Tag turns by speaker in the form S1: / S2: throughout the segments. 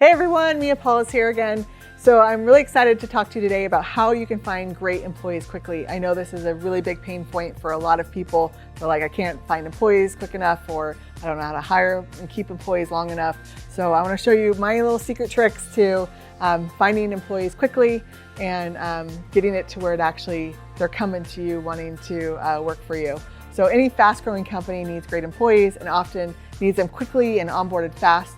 S1: Hey everyone, Paulus here again. So I'm really excited to talk to you today about how you can find great employees quickly. I know this is a really big pain point for a lot of people. They're like, I can't find employees quick enough, or I don't know how to hire and keep employees long enough. So I want to show you my little secret tricks to finding employees quickly and getting it to where they're coming to you wanting to work for you. So any fast growing company needs great employees and often needs them quickly and onboarded fast.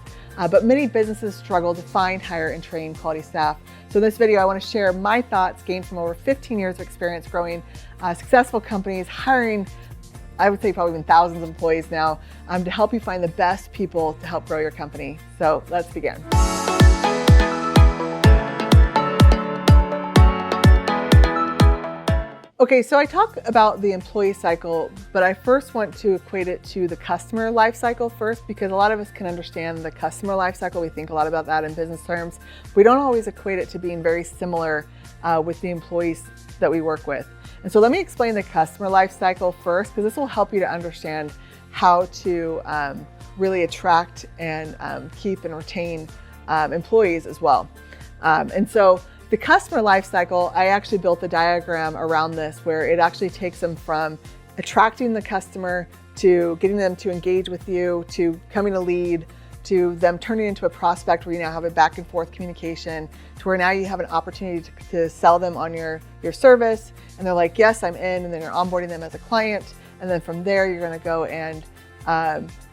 S1: But many businesses struggle to find, hire, and train quality staff. So in this video, I want to share my thoughts gained from over 15 years of experience growing successful companies, hiring, I would say probably even thousands of employees now, to help you find the best people to help grow your company. So let's begin. Okay, so I talk about the employee cycle, but I first want to equate it to the customer life cycle first, because a lot of us can understand the customer life cycle. We think a lot about that in business terms. We don't always equate it to being very similar with the employees that we work with. And so let me explain the customer life cycle first, because this will help you to understand how to really attract and keep and retain employees as well. And so the customer life cycle, I actually built a diagram around this where it actually takes them from attracting the customer to getting them to engage with you, to coming a lead, to them turning into a prospect where you now have a back and forth communication, to where now you have an opportunity to sell them on your service. And they're like, yes, I'm in. And then you're onboarding them as a client. And then from there, you're going to go and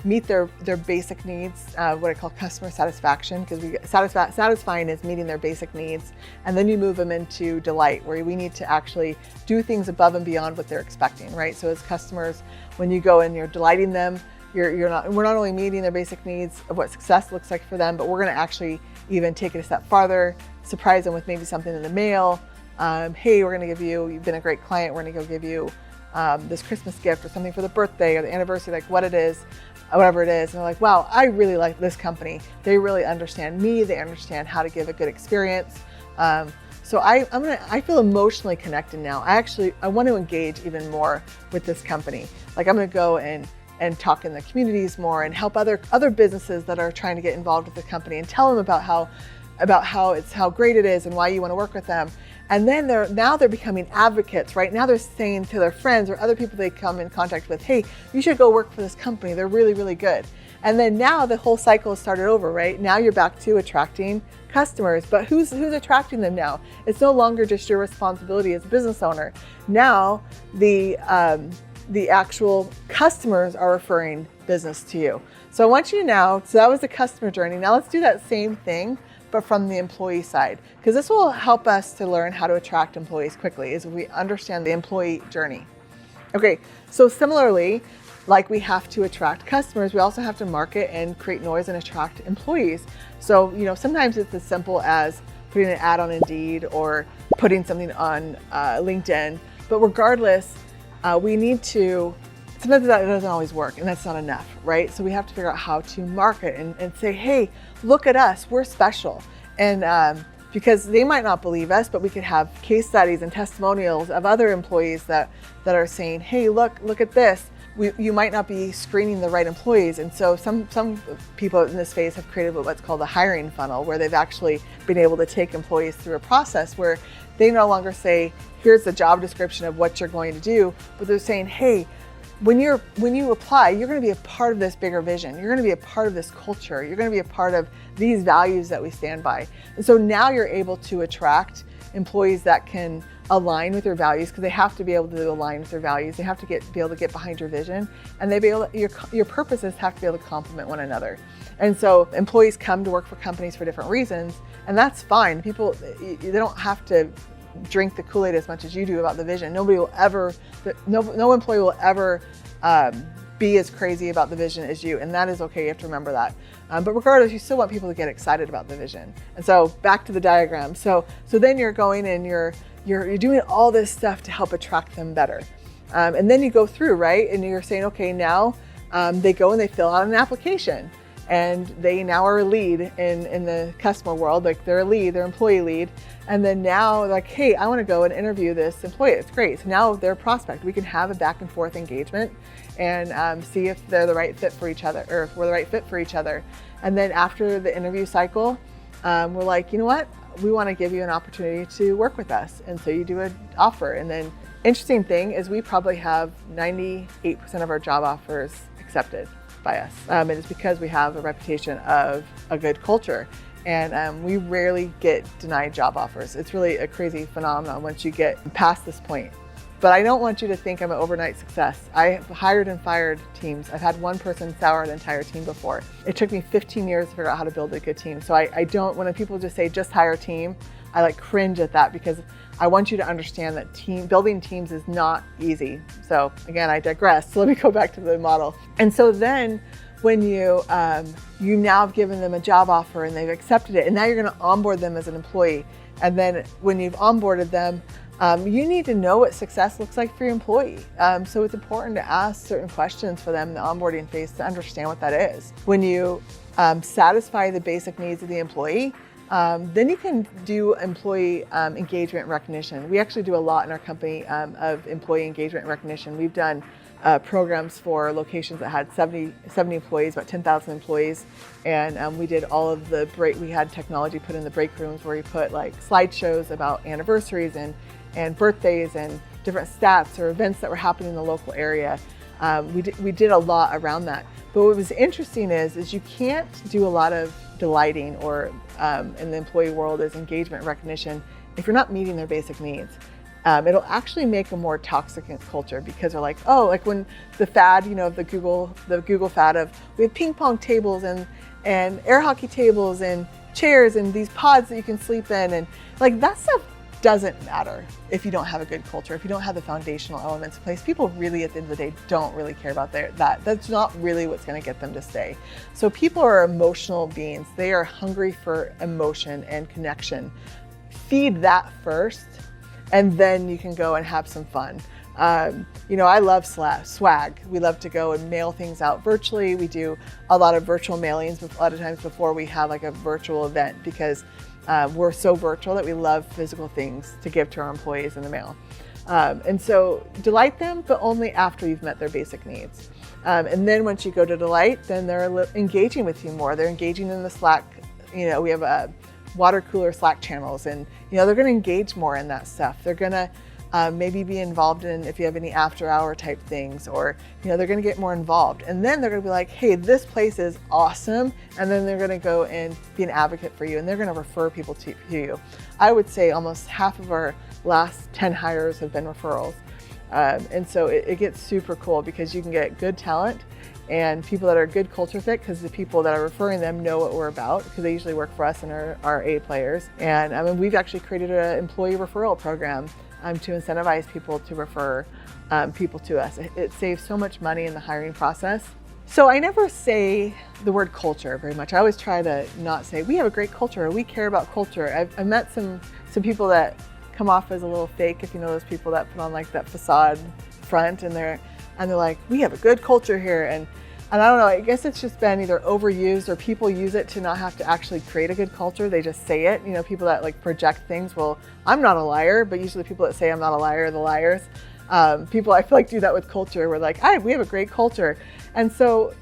S1: meet their basic needs, what I call customer satisfaction, because satisfying is meeting their basic needs. And then you move them into delight, where we need to actually do things above and beyond what they're expecting, right? So as customers, when you go and you're delighting them, we're not only meeting their basic needs of what success looks like for them, but we're going to actually even take it a step farther, surprise them with maybe something in the mail. Hey, we're going to give you've been a great client, we're going to go give you this Christmas gift or something for the birthday or the anniversary, like whatever it is. And they're like, wow, I really like this company. They really understand me. They understand how to give a good experience. So I feel emotionally connected now. I want to engage even more with this company. Like I'm going to go and talk in the communities more and help other businesses that are trying to get involved with the company and tell them about how great it is and why you want to work with them. And then they're becoming advocates, right? Now they're saying to their friends or other people they come in contact with, hey, you should go work for this company. They're really, really good. And then now the whole cycle has started over, right? Now you're back to attracting customers, but who's attracting them now? It's no longer just your responsibility as a business owner. Now the actual customers are referring business to you. So I want you to so that was the customer journey. Now let's do that same thing, but from the employee side, because this will help us to learn how to attract employees quickly as we understand the employee journey. Okay, so similarly, like we have to attract customers, we also have to market and create noise and attract employees. So, sometimes it's as simple as putting an ad on Indeed or putting something on LinkedIn, but regardless, sometimes that doesn't always work, and that's not enough, right? So we have to figure out how to market and say, hey, look at us, we're special. And because they might not believe us, but we could have case studies and testimonials of other employees that are saying, hey, look at this. You might not be screening the right employees. And so some people in this phase have created what's called a hiring funnel, where they've actually been able to take employees through a process where they no longer say, here's the job description of what you're going to do, but they're saying, hey, when you apply, you're going to be a part of this bigger vision. You're going to be a part of this culture. You're going to be a part of these values that we stand by. And so now you're able to attract employees that can align with your values, because they have to be able to align with their values. They have to be able to get behind your vision, and your purposes have to be able to complement one another. And so employees come to work for companies for different reasons, and that's fine. People, they don't have to drink the Kool-Aid as much as you do about the vision. No employee will ever be as crazy about the vision as you, and that is okay. You have to remember that. But regardless, you still want people to get excited about the vision. And so back to the diagram. So then you're going and you're doing all this stuff to help attract them better. And then you go through, right? And you're saying, okay, now they go and they fill out an application. And they now are a lead in the customer world, like they're a lead, they're employee lead. And then now like, hey, I want to go and interview this employee. It's great. So now they're a prospect. We can have a back and forth engagement and see if they're the right fit for each other, or if we're the right fit for each other. And then after the interview cycle, we're like, you know what? We want to give you an opportunity to work with us. And so you do an offer. And then interesting thing is we probably have 98% of our job offers accepted by us. And it's because we have a reputation of a good culture. And we rarely get denied job offers. It's really a crazy phenomenon once you get past this point. But I don't want you to think I'm an overnight success. I have hired and fired teams. I've had one person sour an entire team before. It took me 15 years to figure out how to build a good team. So I don't, when people just say, just hire a team, I like cringe at that because I want you to understand that building teams is not easy. So again, I digress. So let me go back to the model. And so then when you now have given them a job offer and they've accepted it, and now you're going to onboard them as an employee. And then when you've onboarded them, you need to know what success looks like for your employee. So it's important to ask certain questions for them in the onboarding phase to understand what that is. When you satisfy the basic needs of the employee, then you can do employee engagement recognition. We actually do a lot in our company of employee engagement recognition. We've done programs for locations that had 70 employees, about 10,000 employees. And we did all of we had technology put in the break rooms where we put like slideshows about anniversaries and birthdays and different stats or events that were happening in the local area. We did a lot around that. But what was interesting is you can't do a lot of delighting or in the employee world is engagement recognition if you're not meeting their basic needs. It'll actually make a more toxic culture because they're like, oh, like when the fad, of the Google fad of we have ping pong tables and air hockey tables and chairs and these pods that you can sleep in, and like that stuff doesn't matter if you don't have a good culture, if you don't have the foundational elements in place. People really, at the end of the day, don't really care about that. That's not really what's going to get them to stay. So people are emotional beings. They are hungry for emotion and connection. Feed that first, and then you can go and have some fun. I love swag. We love to go and mail things out virtually. We do a lot of virtual mailings a lot of times before we have like a virtual event because we're so virtual that we love physical things to give to our employees in the mail. And so delight them, but only after you've met their basic needs. And then once you go to delight, then they're engaging with you more. They're engaging in the Slack. We have water cooler Slack channels, and they're going to engage more in that stuff. They're going to maybe be involved in if you have any after hour type things, or they're going to get more involved, and then they're going to be like, hey, this place is awesome, and then they're going to go and be an advocate for you, and they're going to refer people to you. I would say almost half of our last 10 hires have been referrals, and so it gets super cool because you can get good talent and people that are good culture fit because the people that are referring them know what we're about because they usually work for us and are A players. And we've actually created an employee referral program to incentivize people to refer people to us. It saves so much money in the hiring process. So I never say the word culture very much. I always try to not say, we have a great culture, or we care about culture. I've met some people that come off as a little fake, if you know those people that put on like that facade front, and they're like, we have a good culture here. And I don't know, I guess it's just been either overused or people use it to not have to actually create a good culture. They just say it. People that like project things. Well, I'm not a liar, but usually people that say I'm not a liar are the liars. People I feel like do that with culture. We're like, we have a great culture. And so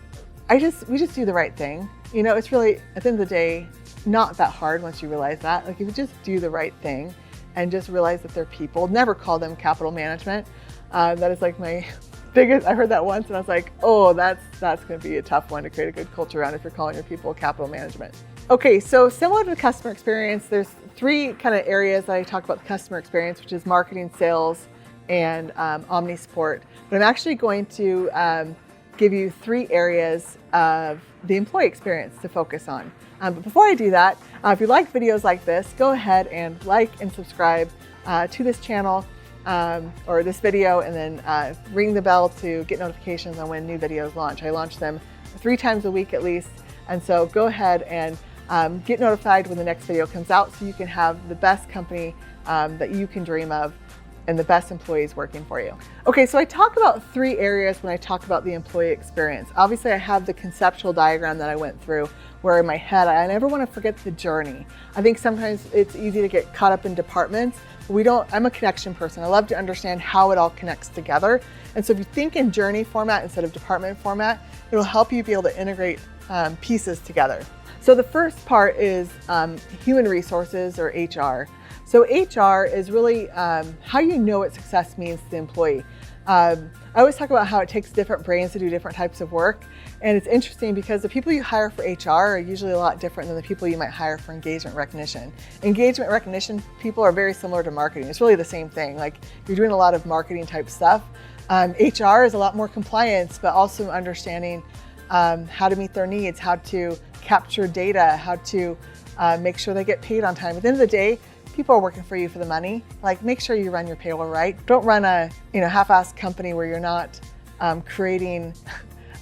S1: we just do the right thing. It's really, at the end of the day, not that hard once you realize that. Like if you just do the right thing and just realize that they're people, never call them capital management. That is like my biggest, I heard that once and I was like, oh, that's going to be a tough one to create a good culture around if you're calling your people capital management. Okay, so similar to the customer experience, there's three kind of areas that I talk about the customer experience, which is marketing, sales, and omni support. But I'm actually going to give you three areas of the employee experience to focus on. But before I do that, if you like videos like this, go ahead and like and subscribe to this channel. Or this video, and then ring the bell to get notifications on when new videos launch. I launch them 3 times a week at least, and so go ahead and get notified when the next video comes out so you can have the best company that you can dream of and the best employees working for you. Okay, so I talk about 3 areas when I talk about the employee experience. Obviously, I have the conceptual diagram that I went through where in my head, I never want to forget the journey. I think sometimes it's easy to get caught up in departments. I'm a connection person. I love to understand how it all connects together. And so if you think in journey format instead of department format, it'll help you be able to integrate pieces together. So the first part is human resources, or HR. So HR is really how you know what success means to the employee. I always talk about how it takes different brains to do different types of work. And it's interesting because the people you hire for HR are usually a lot different than the people you might hire for engagement recognition. Engagement recognition people are very similar to marketing. It's really the same thing. Like, you're doing a lot of marketing type stuff. HR is a lot more compliance, but also understanding how to meet their needs, how to capture data, how to make sure they get paid on time. At the end of the day, people are working for you for the money. Like, make sure you run your payroll right. Don't run a half-assed company where you're not creating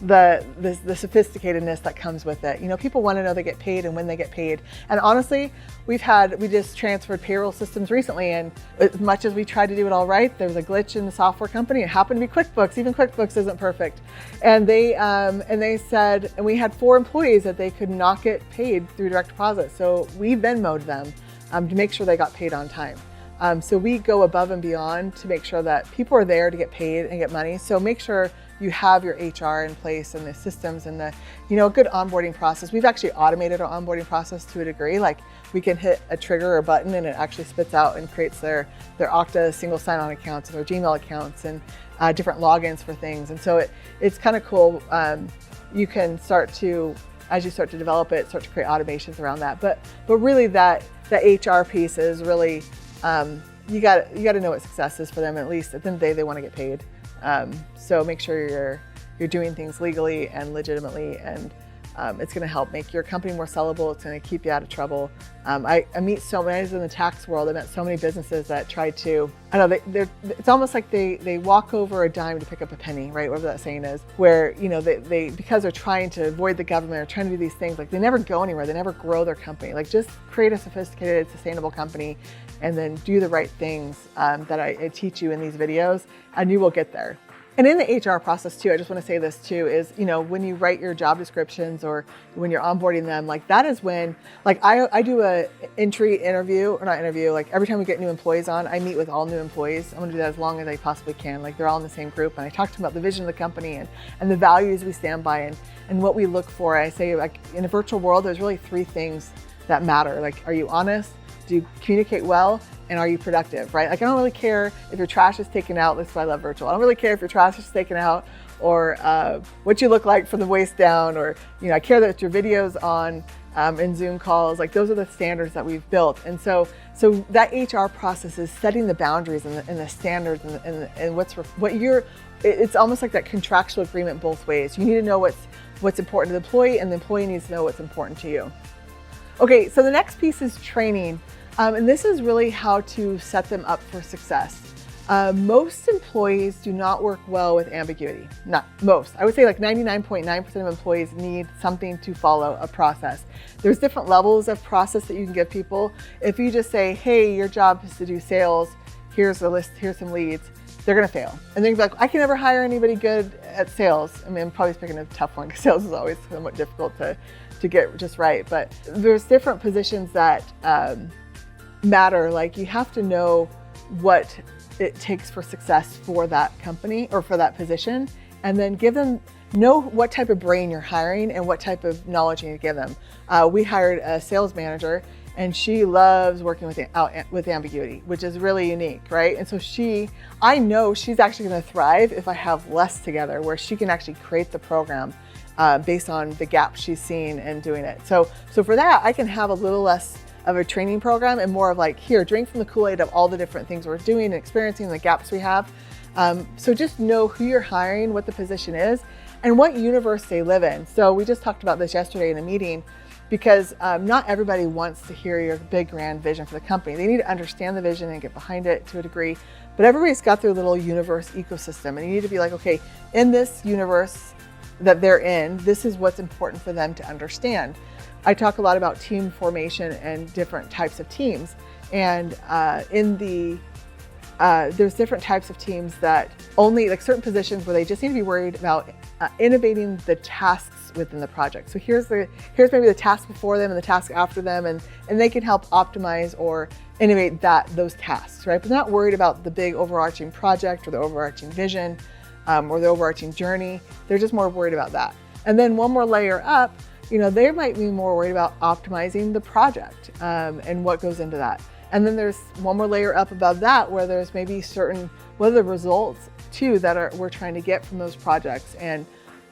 S1: the sophisticatedness that comes with it. People want to know they get paid and when they get paid. And honestly, we just transferred payroll systems recently, and as much as we tried to do it all right, there was a glitch in the software company. It happened to be QuickBooks. Even QuickBooks isn't perfect. And they said, and we had 4 employees that they could not get paid through direct deposit. So we Venmo'd them to make sure they got paid on time. So we go above and beyond to make sure that people are there to get paid and get money. So make sure you have your HR in place and the systems and the, a good onboarding process. We've actually automated our onboarding process to a degree. Like, we can hit a trigger or button and it actually spits out and creates their Okta single sign-on accounts and their Gmail accounts and different logins for things. And so it's kind of cool. You can start to, as you start to develop it, start to create automations around that. But really that HR piece is really, you got to know what success is for them. At least at the end of the day, they want to get paid. So make sure you're doing things legally and legitimately, and it's going to help make your company more sellable. It's going to keep you out of trouble. I meet so many, in the tax world, I met so many businesses that try to, it's almost like they walk over a dime to pick up a penny, right? Whatever that saying is, where, they because they're trying to avoid the government or trying to do these things, like, they never go anywhere. They never grow their company. Like, just create a sophisticated, sustainable company and then do the right things that I teach you in these videos, and you will get there. And in the HR process too, I just want to say this too, is, when you write your job descriptions or when you're onboarding them, like, that is when, like, I do a like, every time we get new employees on, I meet with all new employees. I'm going to do that as long as I possibly can. Like, they're all in the same group, and I talk to them about the vision of the company and the values we stand by and what we look for. I say, like, in a virtual world, there's really 3 things that matter. Like, are you honest? Do you communicate well? And are you productive, right? Like, I don't really care if your trash is taken out. That's why I love virtual. I don't really care if your trash is taken out or what you look like from the waist down, or, I care that your video's on in Zoom calls. Like, those are the standards that we've built. And so that HR process is setting the boundaries and the standards and it's almost like that contractual agreement both ways. You need to know what's important to the employee, and the employee needs to know what's important to you. Okay, so the next piece is training. And this is really how to set them up for success. Most employees do not work well with ambiguity. Not most. I would say like 99.9% of employees need something to follow a process. There's different levels of process that you can give people. If you just say, hey, your job is to do sales, here's a list, here's some leads, they're gonna fail. And they're gonna be like, I can never hire anybody good at sales. I mean, I'm probably picking a tough one because sales is always somewhat difficult to get just right. But there's different positions that matter. Like, you have to know what it takes for success for that company or for that position, and then know what type of brain you're hiring and what type of knowledge you need to give them. We hired a sales manager, and she loves working with ambiguity, which is really unique, right? And so I know she's actually going to thrive if I have less together, where she can actually create the program based on the gaps she's seen and doing it. So for that, I can have a little less of a training program and more of like, here, drink from the Kool-Aid of all the different things we're doing and experiencing, the gaps we have. So just know who you're hiring, what the position is, and what universe they live in. So we just talked about this yesterday in a meeting, because not everybody wants to hear your big grand vision for the company. They need to understand the vision and get behind it to a degree, but everybody's got their little universe ecosystem, and you need to be like, okay, in this universe that they're in, this is what's important for them to understand. I talk a lot about team formation and different types of teams, and there's different types of teams that only, like, certain positions where they just need to be worried about innovating the tasks within the project. So here's maybe the task before them and the task after them, and they can help optimize or innovate those tasks, right? But they're not worried about the big overarching project or the overarching vision or the overarching journey. They're just more worried about that. And then one more layer up, they might be more worried about optimizing the project and what goes into that. And then there's one more layer up above that where there's maybe what are the results too that we're trying to get from those projects, and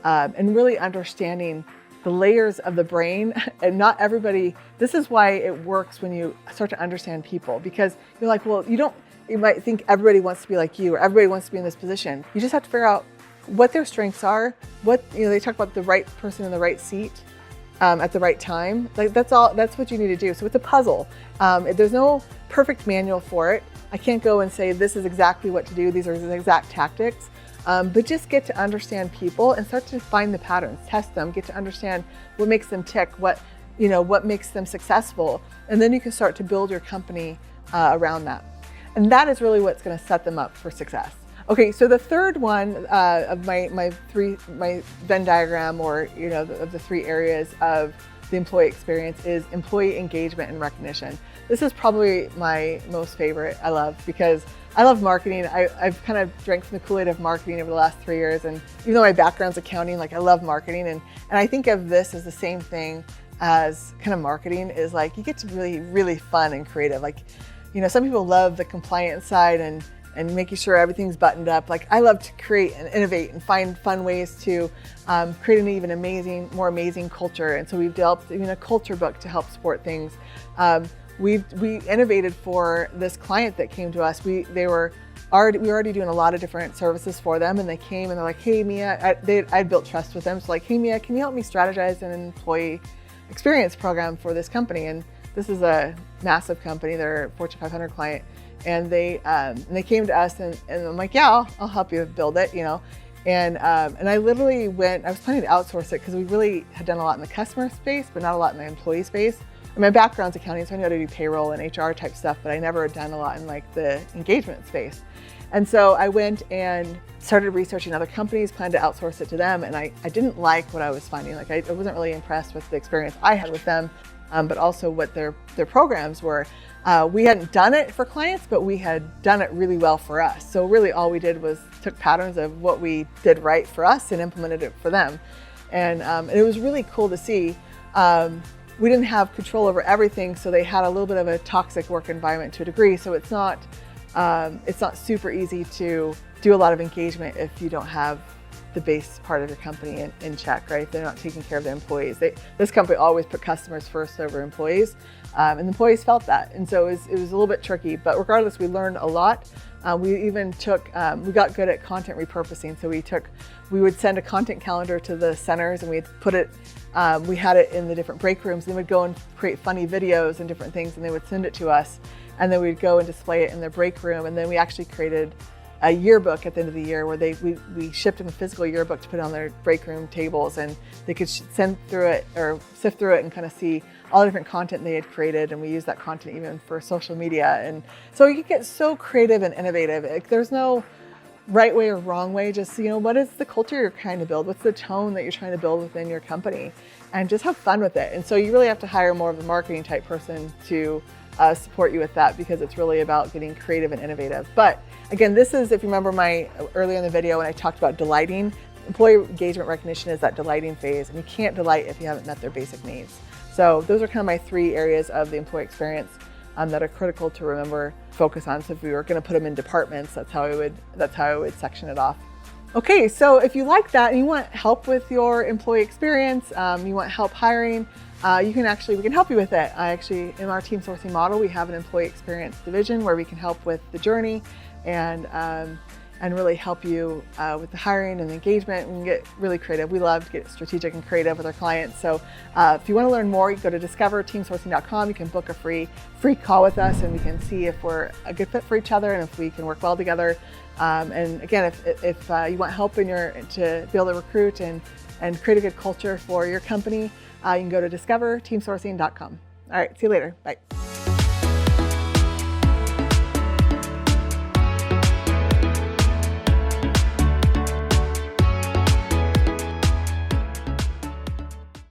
S1: really understanding the layers of the brain. And not everybody, this is why it works when you start to understand people, because you're like, well, you might think everybody wants to be like you or everybody wants to be in this position. You just have to figure out what their strengths are, they talk about the right person in the right seat at the right time. Like that's what you need to do. So it's a puzzle. There's no perfect manual for it. I can't go and say this is exactly what to do, these are the exact tactics, but just get to understand people and start to find the patterns, test them, get to understand what makes them tick, what makes them successful, and then you can start to build your company around that. And that is really what's going to set them up for success. Okay, so the third one of my Venn diagram, or of the three areas of the employee experience, is employee engagement and recognition. This is probably my most favorite. I love, because I love marketing. I've kind of drank from the Kool-Aid of marketing over the last 3 years, and even though my background's accounting, I love marketing, and I think of this as the same thing as kind of marketing is like you get to really, really fun and creative. Some people love the compliance side and making sure everything's buttoned up. I love to create and innovate and find fun ways to create an even more amazing culture. And so we've developed even a culture book to help support things. We innovated for this client that came to us. We were already doing a lot of different services for them, and they came and they're like, hey Mia, I'd built trust with them. So hey Mia, can you help me strategize an employee experience program for this company? And this is a massive company, they're a Fortune 500 client. And they came to us, and I'm like, yeah, I'll help you build it, And I literally I was planning to outsource it because we really had done a lot in the customer space, but not a lot in the employee space. And my background's accounting, so I know how to do payroll and HR type stuff, but I never had done a lot in the engagement space. And so I went and started researching other companies, planned to outsource it to them, and I didn't like what I was finding. I wasn't really impressed with the experience I had with them, but also what their programs were. We hadn't done it for clients, but we had done it really well for us. So really all we did was took patterns of what we did right for us and implemented it for them. And it was really cool to see. We didn't have control over everything, so they had a little bit of a toxic work environment to a degree. So it's not super easy to do a lot of engagement if you don't have the base part of your company in check, right? If they're not taking care of their employees. This company always put customers first over employees, and the employees felt that. And so it was a little bit tricky, but regardless, we learned a lot. We even we got good at content repurposing. So we would send a content calendar to the centers, and we'd put it, we had it in the different break rooms, and they would go and create funny videos and different things, and they would send it to us, and then we'd go and display it in their break room. And then we actually created a yearbook at the end of the year where we shipped them a physical yearbook to put on their break room tables, and they could sift through it and kind of see all the different content they had created. And we use that content even for social media. And so you get so creative and innovative. There's no right way or wrong way, just what is the culture you're trying to build? What's the tone that you're trying to build within your company? And just have fun with it. And so you really have to hire more of a marketing type person to support you with that, because it's really about getting creative and innovative. But again, this is, if you remember earlier in the video when I talked about delighting, employee engagement recognition is that delighting phase, and you can't delight if you haven't met their basic needs. So those are kind of my 3 areas of the employee experience that are critical to remember, focus on. So if we were going to put them in departments, that's how I would section it off. Okay, so if you like that and you want help with your employee experience, you want help hiring, we can help you with it. In our team sourcing model, we have an employee experience division where we can help with the journey and really help you with the hiring and the engagement. We can get really creative. We love to get strategic and creative with our clients. So if you want to learn more, you can go to discoverteamsourcing.com. You can book a free call with us, and we can see if we're a good fit for each other and if we can work well together. And again, if you want help to be able to recruit and create a good culture for your company, you can go to discoverteamsourcing.com. All right, see you later. Bye.